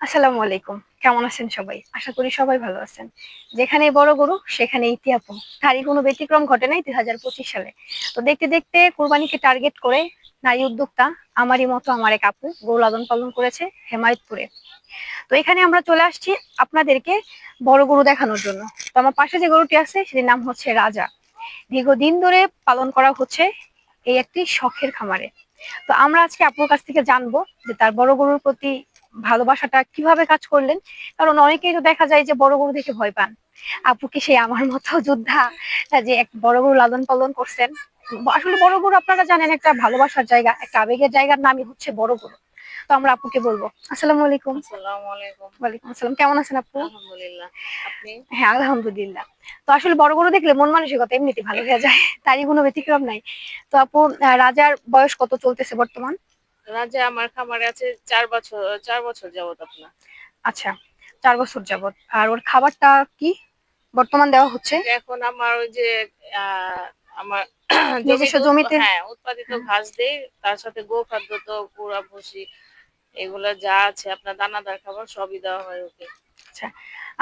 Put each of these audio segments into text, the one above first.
আসসালামু আলাইকুম। কেমন আছেন সবাই? আশা করি সবাই ভালো আছেন। যেখানেই বড় গরু সেখানেই ইতি আপু। তারই কোনো ব্যতিক্রম ঘটে নাই ২০২৫ সালে। তো দেখতে দেখতে কোরবানিকে টার্গেট করে নারী উদ্যোক্তা আমারই মতো আমার এক আপু গরু লালন পালন করেছে হেমায়েতপুরে। তো এখানে আমরা চলে আসছি আপনাদেরকে বড় গরু দেখানোর জন্য। তো আমার পাশে যে গরুটি আছে সেটির নাম হচ্ছে রাজা। দীর্ঘদিন ধরে পালন করা হচ্ছে এই একটি শখের খামারে। তো আমরা আজকে আপুর কাছ থেকে জানবো যে তার বড় গরুর প্রতি ভালোবাসাটা কিভাবে কাজ করলেন। কারণ অনেকেই তো দেখা যায় যে বড় গরু দেখে ভয় পান। আপু কি সেই আমার মতো যোদ্ধা, যে এক বড় গরু লালন পালন করছেন? আসলে বড় গরু আপনারা জানেন একটা ভালোবাসার জায়গা, একটা আবেগের জায়গার নামই হচ্ছে বড় গরু। তো আমরা আপুকে বলবো আসসালামু আলাইকুম। আসসালামু আলাইকুম। ওয়ালাইকুম আসসালাম, কেমন আছেন আপু? আলহামদুলিল্লাহ। আপনি? হ্যাঁ, আলহামদুলিল্লাহ। তো আসলে বড় গরু দেখলে মন মানসিকতা এমনিতে ভালো হয়ে যায়, তারই কোনো ব্যতিক্রম নাই। তো আপু, রাজার বয়স কত চলতেছে বর্তমান? রাজা আমার খামারে আছে ৪ বছর যাবত আপনার। আচ্ছা, ৪ বছর যাবত। আর ওর খাবারটা কি বর্তমান দেওয়া হচ্ছে? ওকে এখন আমার ওই যে আমার নিজস্ব জমিতে জমিতে? হ্যাঁ উৎপাদিত হ্যাঁ, ঘাস দেই, তার সাথে গোখাদ্য তো পুরা ভুসি এগুলা যা আছে আপনার দানাদার খাবার সবই দেওয়া হয় ওকে। আচ্ছা।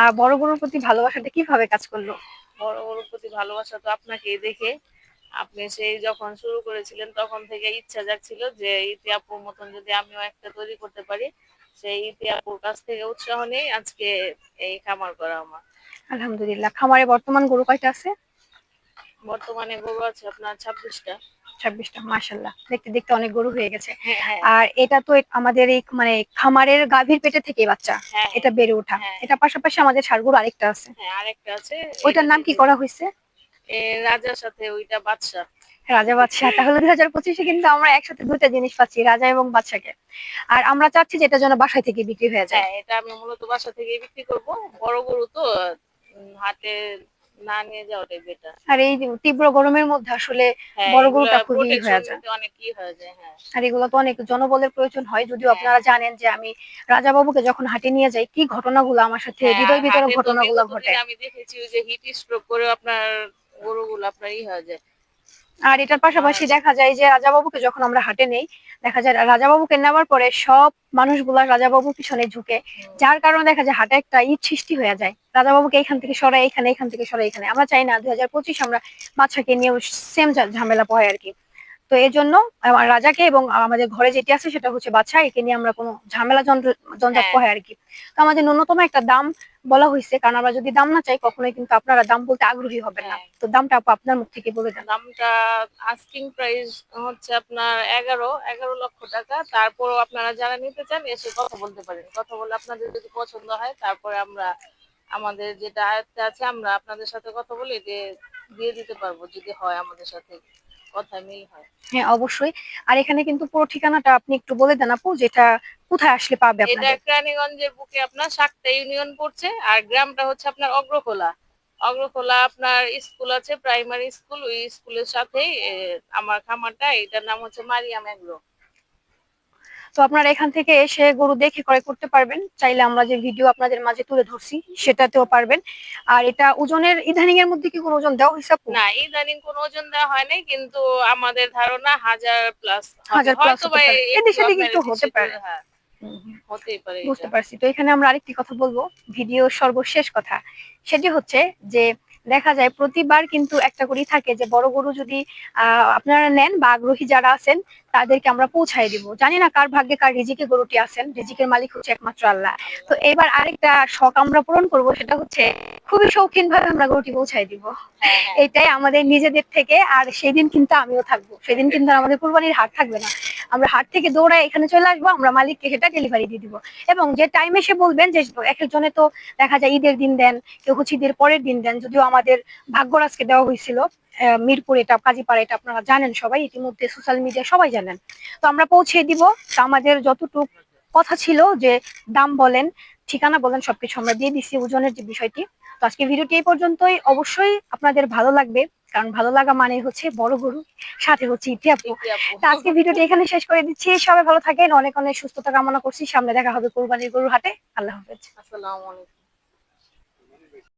আর বড় গরুর প্রতি ভালোবাসাটা কিভাবে কাজ করলো? বড় গরুর প্রতি ভালোবাসা তো আপনাকেই দেখে, আপনি সেই যখন শুরু করেছিলেন তখন থেকে ইচ্ছা জাগছিল যে ইতি আপুর মতন যদি আমিও একটা তৈরি করতে পারি। সেই ইতি আপুর কাছ থেকে উৎসাহ নেই আজকে এই খামার করা আমার। আলহামদুলিল্লাহ। খামারে বর্তমান গরু কয়টা আছে? বর্তমানে গরু আছে আপনার 26টা। 26টা, মাশাআল্লাহ। দেখতে দেখতে অনেক গরু হয়ে গেছে। হ্যাঁ হ্যাঁ আর এটা তো আমাদের এই মানে খামারের গাভীর পেটে থেকেই বাচ্চা হ্যাঁ এটা বেড়ে ওঠা। হ্যাঁ এটা পাশাপাশি আমাদের ষাড় গরু আরেকটা আছে। হ্যাঁ আরেকটা আছে ওইটার এটা নাম কি থেকে। করা হয়েছে? রাজার সাথে ওইটা বাদশা। রাজা বাদশাহ। তাহলে ২০২৫-এ কিন্তু আমরা একসাথে দুইটা জিনিস পাচ্ছি, রাজা এবং বাদশাকে। আর আমরা চাচ্ছি যে এটা যেন বাসায় থেকে বিক্রি হয়ে যায়। হ্যাঁ এটা আমি মূলত বাসা থেকে বিক্রি করব। বড় গরু তো হাটে না নিয়ে যাওয়াটাই বেটার। আর এই যে তীব্র গরমের মধ্যে আসলে হ্যাঁ বড় এগুলা গরুটা খুবই প্রোটেকশন হয়ে যায়। নিতে অনেক কি হয়ে যায়। হ্যাঁ আর এগুলো তো অনেক জনবলের প্রয়োজন হয়, যদিও হ্যাঁ আপনারা জানেন যে আমি রাজা বাবুকে যখন হাটে নিয়ে যাই কি ঘটনাগুলো আমার সাথে, হ্যাঁ আর হৃদয় বিতরক হাটে তো ঘটনাগুলো বিগত ঘটে। দিনে আমি দেখেছি ওই যে হিট স্ট্রোক করে আপনার গরুগুলো আপনার হয়ে যায়, আর এটার মারা পাশাপাশি যায়। দেখা যায় যে রাজাবাবুকে যখন আমরা হাটে নেই, দেখা যায় রাজাবাবুকে নেওয়ার পরে সব মানুষগুলা রাজাবাবুর পিছনে ঝুঁকে। হুম, যার কারণে দেখা যায় হাটে একটা ঈদ সৃষ্টি হয়ে যায়, রাজাবাবুকে এখান থেকে সরাই এখানে, এখান থেকে সরাই এখানে। আমরা চাই না ২০২৫ আমরা বাচ্চাকে নিয়ে সেম ঝামেলা পোহাই আর কি। তো এর জন্য আমার রাজাকে এবং আমাদের ঘরে যেটি আছে সেটা হচ্ছে বাচ্চা, একে নিয়ে আমরা কোনো ঝামেলা জঞ্জাট হ্যাঁ পোহাই আর কি। তো আমাদের ন্যূনতম একটা দাম বলা হয়েছে, কারণ আমরা যদি দাম না চাই কখনোই কিন্তু আপনারা দাম বলতে আগ্রহী হবেন না। হ্যাঁ তো দামটা আপু আপনার মুখ থেকে বলে দেন। দামটা আস্কিং প্রাইস হচ্ছে আপনার ১১ লক্ষ টাকা। তারপরও আপনারা যারা নিতে চান এসে কথা বলতে পারেন, কথা বলে আপনাদের যদি পছন্দ হয় তারপরে আমরা আমাদের যেটা আয়ত্তে আছে আমরা আপনাদের সাথে কথা বলে দিয়ে দিতে পারবো যদি হয় আমাদের সাথে কথা মিল হয়। হ্যাঁ, অবশ্যই। আর এখানে কিন্তু পুরো ঠিকানাটা আপনি একটু বলে দেন আপু, যেটা কোথায় আসলে পাবে এটা আপনাদের? কেরানীগঞ্জের বুকে আপনার ৭টা ইউনিয়ন পড়ছে, আর গ্রামটা হচ্ছে আপনার অগ্রখোলা। অগ্রখোলা আপনার স্কুল আছে, প্রাইমারি স্কুল, ওই স্কুলের সাথেই আমার খামারটা, এটার নাম হচ্ছে মারিয়াম এগ্রো। তো আপনারা এখান থেকে এসে গরু দেখে ক্রয় করতে পারবেন। চাইলে আমরা যে ভিডিও আপনাদের মাঝে তুলে ধরছি সেটাতেও পারবেন। আর এটা ওজনের ইদানিং এর মধ্যে কি কোনো ওজন দেওয়া হইছে আপু? না ইদানিং কোনো ওজন দেওয়া হয় নাই, কিন্তু আমাদের ধারণা 1000+ হবে ১০০০+ হয়তো, বা হতে পারে। একটু এদিক সেদিক আপনার একটু এদিক হতে সেদিক পারে। হ্যাঁ হুম, হুম। হতেই পারে বুঝতে এটা। পারছি। তো এখানে আমরা আরেকটি কথা বলবো, ভিডিওর সর্বশেষ কথা। সেটি হচ্ছে যে দেখা যায় প্রতিবার কিন্তু একটা করেই থাকে যে বড় গরু যদি আপনারা নেন বা আগ্রহী যারা আছেন তাদেরকে আমরা পৌঁছায় দিব। জানি না কার ভাগ্যে কার রিজিকে গরুটি আছেন। রিজিকের মালিক হচ্ছে একমাত্র আল্লাহ। তো আল্লাহ। এবার আরেকটা শখ আমরা পূরণ করব, সেটা হচ্ছে খুবই শৌখিনভাবে আমরা গরুটি পৌঁছায় দিব। হ্যাঁ হ্যাঁ এটাই আমাদের নিজেদের থেকে। আর সেদিন কিন্তু আমিও থাকবো। সেদিন কিন্তু আর আমাদের কুরবানির হাট থাকবে না। আমরা হাট থেকে দৌড়ায় এখানে চলে আসবো, আমরা মালিককে সেটা ডেলিভারি দিয়ে দিব। এবং যে টাইমে সে বলবেন, যে একেকজনে তো দেখা যায় ঈদের দিন দেন, কেউ হচ্ছে ঈদের পরের দিন দেন। যদিও আমাদের ভাগ্যরাজকে দেওয়া হয়েছিল মিরপুর, এটা কাজীপাড়া, এটা আপনারা জানেন সবাই, ইতিমধ্যে সোশ্যাল মিডিয়া সবাই জানেন। তো আমরা পৌঁছে দিব। তো আমাদের যতটুক কথা ছিল যে দাম বলেন, ঠিকানা বলেন, সবকিছু আমরা দিয়ে দিছি, ওজনের যে বিষয়টি। তো আজকে ভিডিওটি এই পর্যন্তই। অবশ্যই আপনাদের ভালো লাগবে, কারণ ভালো লাগা মানে হচ্ছে বড় গরু, সাথে হচ্ছে ইতি আপু। ইতি আপু। তো আজকে ভিডিওটি এখানে শেষ করে দিচ্ছি। সবাই ভালো থাকেন, অনেক অনেক সুস্থতা কামনা করছি। সামনে দেখা হবে কোরবানির গরুর হাটে। আল্লাহ হাফেজ। আসসালামু আলাইকুম।